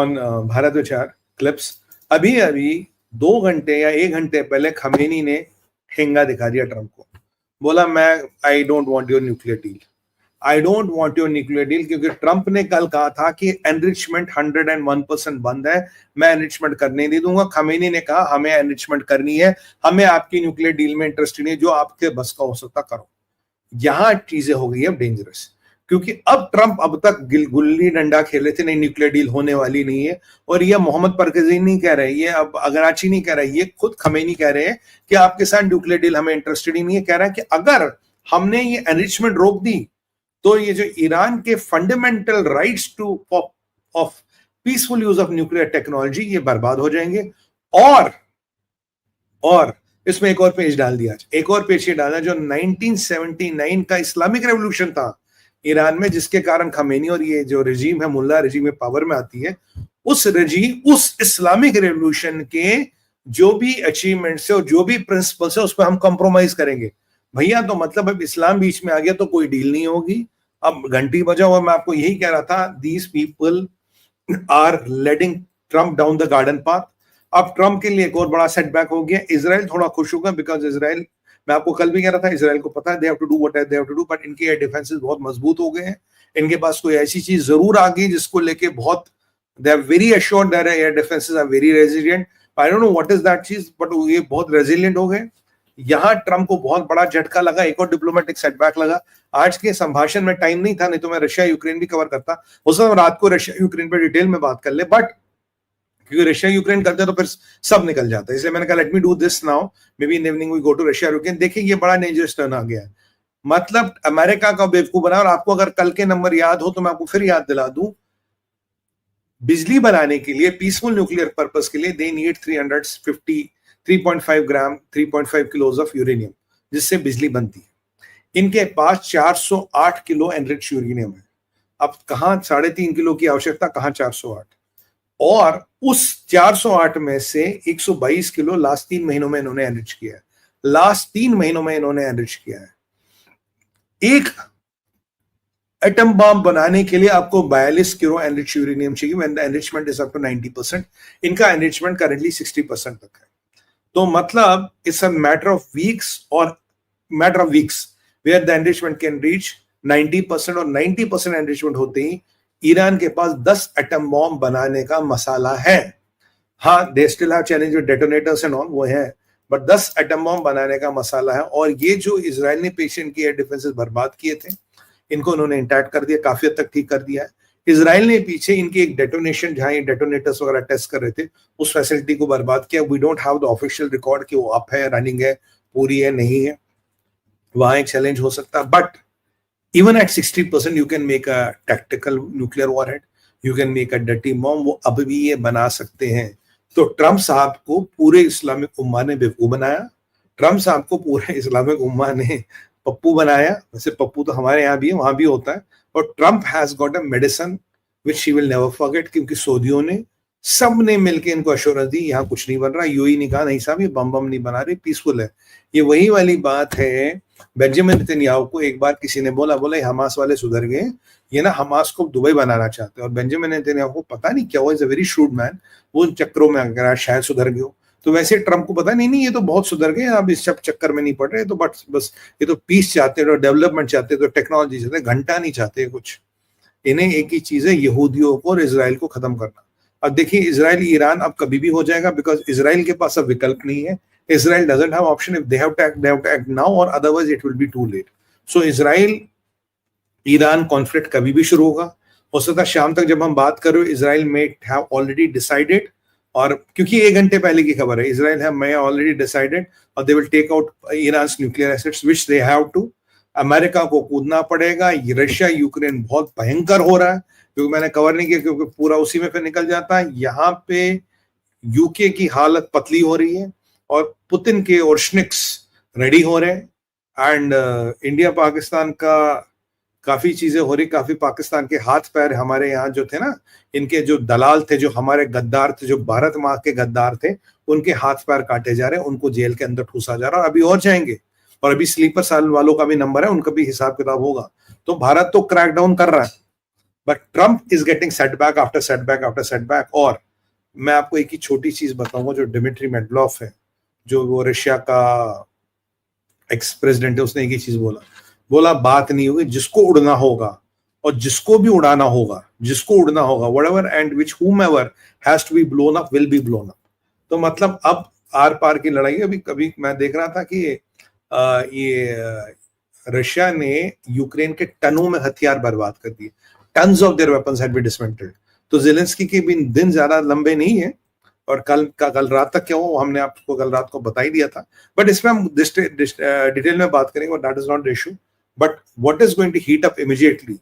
भारत विचार क्लिप्स। अभी अभी 2 घंटे या 1 घंटे पहले खमेनी ने ठेंगा दिखा दिया ट्रंप को, बोला मैं I don't want your nuclear deal, I don't want your nuclear deal, क्योंकि ट्रंप ने कल कहा था कि एनरिचमेंट 101% बंद है, मैं एनरिचमेंट करने नहीं दूंगा। खमेनी ने कहा हमें एनरिचमेंट करनी है, हमें आपकी न्यूक्लियर डील में इंटरेस्ट नहीं है, जो आपके बस का हो सकता करो। यहां चीजें हो गई अब डेंजरस, क्योंकि अब ट्रंप अब तक गुल्ली डंडा खेले थे, नहीं न्यूक्लियर डील होने वाली नहीं है। और ये मोहम्मद परवेज़ी नहीं कह रहे, ये अब अगराची नहीं कह रहे, ये खुद खमेनी कह रहे हैं कि आपके साथ न्यूक्लियर डील हमें इंटरेस्टेड ही नहीं है। कह रहा है कि अगर हमने ये एनरिचमेंट रोक दी तो ये जो ईरान के fundamental rights two of peaceful use of nuclear technology ये बर्बाद हो जाएंगे। और इसमें एक और पेज डाल दिया, एक और पेज ये डाला जो 1979 का इस्लामिक रेवोल्यूशन था ईरान में, जिसके कारण खमेनी और ये जो रेजीम है, मुल्ला रेजीम में पावर में आती है, उस इस्लामिक रेवोल्यूशन के जो भी अचीवमेंट्स है और जो भी प्रिंसिपल्स है उस पर हम कॉम्प्रोमाइज करेंगे। भैया तो मतलब अब इस्लाम बीच में आ गया तो कोई डील नहीं होगी। अब घंटी बजाओ, और मैं आपको यही कह रहा था, these people are leading Trump down the garden path. अब ट्रम्प के लिए एक और बड़ा सेटबैक हो गया। इजराइल थोड़ा खुश होगा, बिकॉज इजराइल, मैं आपको कल भी कह रहा था, इजराइल को पता है they have to do what they have to do, but इनके एयर डिफेंसेस बहुत मजबूत हो गए हैं। इनके पास कोई ऐसी चीज जरूर आ गई जिसको लेके बहुत they are very assured that air defences are very resilient. I don't know what is that चीज, बट ये बहुत रेजिलिएंट हो गए। यहां ट्रम्प को बहुत बड़ा झटका लगा, एक और डिप्लोमेटिक सेटबैक लगा। आज के संभाषण में टाइम नहीं था, नहीं तो मैं रशिया यूक्रेन भी कवर करता। उस समय रात को रशिया यूक्रेन पर डिटेल में बात कर ले, बट क्योंकि रशिया यूक्रेन करते तो फिर सब निकल जाता है, इसलिए मैंने कहा let me do this now, maybe in evening we go to Russia Ukraine. देखिए ये बड़ा डेंजरस टर्न आ गया है, मतलब अमेरिका का बेवकूफ बना। और आपको अगर कल के नंबर याद हो तो मैं आपको फिर याद दिला दूं, बिजली बनाने के लिए पीसफुल न्यूक्लियर पर्पस के लिए they need 3.5 gram 3.5 kilos of uranium, जिससे बिजली बनती है। इनके पास 408 किलो एनरिच यूरेनियम है। अब कहां 3.5 किलो की आवश्यकता, कहां 408, और उस 408 में से 122 किलो लास्ट 3 महीनों में इन्होंने एनरिच किया है। लास्ट 3 महीनों में इन्होंने एनरिच किया है। एक एटम बम बनाने के लिए आपको 42 किलो एनरिच यूरेनियम चाहिए, when the enrichment is up to 90%। इनका एनरिचमेंट करेंटली 60% तक है। तो मतलब it's a matter of weeks where the enrichment can reach 90%, और 90% एनरिचमेंट होते ही ईरान के पास 10 एटम बॉम्ब बनाने का मसाला है। हाँ, they still have challenge with detonators and all, वो है, बट 10 एटम बॉम्ब बनाने का मसाला है। और ये जो इजराइल ने पेशेंट की एयर डिफेंसेस बर्बाद किए थे, इनको उन्होंने इंटैक्ट कर दिया, काफी हद तक ठीक कर दिया है। इजराइल ने पीछे इनकी एक डेटोनेशन, जहां ये डेटोनेटर्स वगैरह टेस्ट कर रहे थे, उस फैसिलिटी को बर्बाद किया। We don't have the official record कि वो अप है, रनिंग है, पूरी है, नहीं है, वहां एक चैलेंज हो सकता है। But even at 60% you can make a tactical nuclear warhead, you can make a dirty bomb, वो अब भी ये बना सकते हैं। तो ट्रम्प साहब को पूरे इस्लामिक उम्मा ने बेवकूफ बनाया, ट्रम्प साहब को पूरे इस्लामिक उम्मा ने पप्पू बनाया। वैसे पप्पू तो हमारे यहाँ भी है, वहां भी होता है। और Trump has got a medicine which she will never forget, क्योंकि सऊदियों ने, सब ने मिलकर इनको एश्योरेंस दी यहाँ कुछ नहीं बन रहा। यूएई ने कहा नहीं साहब, ये बम नहीं बना रहे, पीसफुल है। ये वही वाली बात है, बेंजामिन नेतन्याहू को एक बार किसी ने बोला हमास वाले सुधर गए, ये ना हमास को दुबई बनाना चाहते हैं। और बेंजामिन नेतन्याहू को पता नहीं क्या हुआ, is a very shrewd man, वो उन चक्करों में अगर शायद सुधर गए हो। तो वैसे ट्रम्प को पता नहीं ये तो बहुत सुधर गए, अब इस चक्कर में नहीं पड़ रहे, तो बस ये तो पीस चाहते हैं, डेवलपमेंट चाहते हैं, तो टेक्नोलॉजी चाहते हैं, घंटा नहीं चाहते कुछ। इन्हें एक ही चीज है, यहूदियों को और इसराइल को खत्म करना। अब देखिए इजराइल ईरान अब कभी भी हो जाएगा, बिकॉज इसराइल के पास अब विकल्प नहीं है। Israel doesn't have option. If they have to act now, or otherwise it will be too late. So Israel Iran conflict कभी भी शुरू होगा। हो सकता है शाम तक जब हम बात कर रहे हो, Israel may have already decided, और क्योंकि 1 घंटे पहले की खबर है, इजराइल may already decided, और they will take out Iran's nuclear assets, which they have to. America को कूदना पड़ेगा। रशिया यूक्रेन बहुत भयंकर हो रहा है, क्योंकि मैंने कवर नहीं किया, क्योंकि पूरा उसी में फिर निकल जाता है। यहाँ पे यूके की हालत पतली हो रही है, और पुतिन के ओर्शनिक्स रेडी हो रहे हैं। एंड इंडिया पाकिस्तान का काफी चीजें हो रही, काफी पाकिस्तान के हाथ पैर हमारे यहाँ जो थे ना, इनके जो दलाल थे, जो हमारे गद्दार थे, जो भारत माँ के गद्दार थे, उनके हाथ पैर काटे जा रहे हैं, उनको जेल के अंदर ठूसा जा रहा है, और अभी और जाएंगे। और अभी स्लीपर सेल वालों का भी नंबर है, उनका भी हिसाब किताब होगा। तो भारत तो क्रैकडाउन कर रहा है, but Trump is getting setback after setback after setback. और मैं आपको एक ही छोटी चीज बताऊंगा, जो डिमिट्री मेडवेदेव है, जो वो रशिया का एक्स प्रेसिडेंट है, उसने एक ही चीज बोला बात नहीं होगी, जिसको उड़ना होगा और जिसको भी उड़ाना होगा, जिसको उड़ना होगा, whatever and which whomever has to be blown up will be blown up। तो मतलब अब आर पार की लड़ाई। अभी कभी मैं देख रहा था कि ये रशिया ने यूक्रेन के टनों में हथियार बर्बाद कर दिए, tons of their weapons had been dismantled. तो ज़ेलेंस्की के भी दिन ज्यादा लंबे नहीं है, और कल रात तक क्या हुआ हमने आपको कल रात को बता ही दिया था। बट इसमें हम डिटेल में बात करेंगे, that is not the issue. But what is going to heat up immediately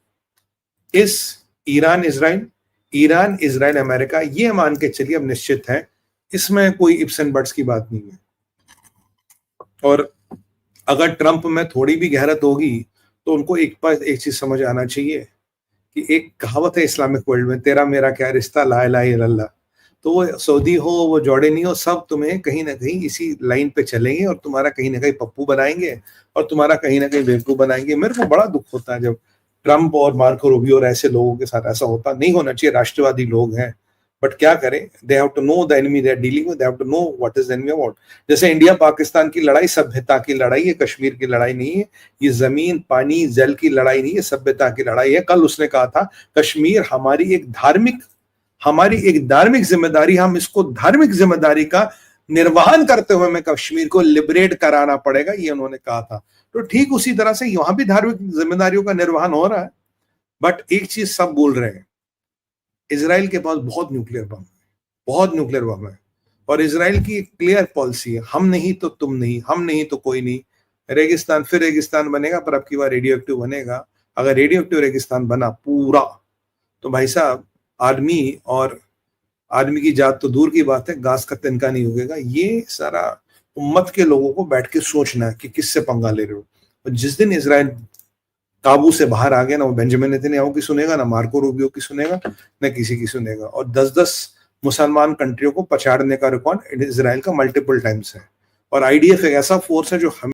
is Iran Israel America. ये मान के चलिए अब निश्चित है, इसमें कोई इफ्स एंड बट्स की बात नहीं है। और अगर ट्रंप में थोड़ी भी गहरत होगी तो उनको एक चीज समझ आना चाहिए कि एक कहावत है इस्लामिक वर्ल्ड में, तेरा मेरा क्या रिश्ता ला इलाहा इल्लल्लाह। तो वो सऊदी हो, वो जॉर्डनी हो, सब तुम्हें कहीं ना कहीं इसी लाइन पे चलेंगे और तुम्हारा कहीं ना कहीं पप्पू बनाएंगे और तुम्हारा कहीं ना कहीं बेवकूफ बनाएंगे। मेरे को बड़ा दुख होता है जब ट्रंप और मार्को रूबियो और ऐसे लोगों के साथ ऐसा होता। नहीं होना चाहिए, राष्ट्रवादी लोग हैं, बट क्या करें, they have to know the enemy they are dealing with, they have to know what is enemy about. जैसे इंडिया पाकिस्तान की लड़ाई सभ्यता की लड़ाई है, कश्मीर की लड़ाई नहीं है। ये जमीन पानी जल की लड़ाई नहीं है, सभ्यता की लड़ाई है। कल उसने कहा था कश्मीर हमारी एक धार्मिक जिम्मेदारी, हम इसको धार्मिक जिम्मेदारी का निर्वहन करते हुए हमें कश्मीर को लिबरेट कराना पड़ेगा, ये उन्होंने कहा था। तो ठीक उसी तरह से यहां भी धार्मिक जिम्मेदारियों का निर्वहन हो रहा है। बट एक चीज सब बोल रहे हैं, इजराइल के पास बहुत न्यूक्लियर बम है, और इजराइल की क्लियर पॉलिसी है, हम नहीं तो तुम नहीं, हम नहीं तो कोई नहीं। रेगिस्तान फिर रेगिस्तान बनेगा, पर अब की बार रेडियो एक्टिव बनेगा। अगर रेडियो एक्टिव रेगिस्तान बना पूरा, तो भाई साहब आदमी की जात तो दूर की बात है, घास का तिनका नहीं उगेगा। ये सारा उम्मत के लोगों को बैठ के सोचना है कि किससे पंगा ले रहे हो। और जिस दिन इजराइल काबू से बाहर आ गया ना, वो बेंजामिन नेतन्याहू की सुनेगा ना, मार्को रूबियो की सुनेगा ना, किसी की सुनेगा। और 10-10 मुसलमान कंट्रियों को पछाड़ने का रिकॉर्ड इजराइल का मल्टीपल टाइम्स है। और आईडीएफ एक ऐसा फोर्स है जो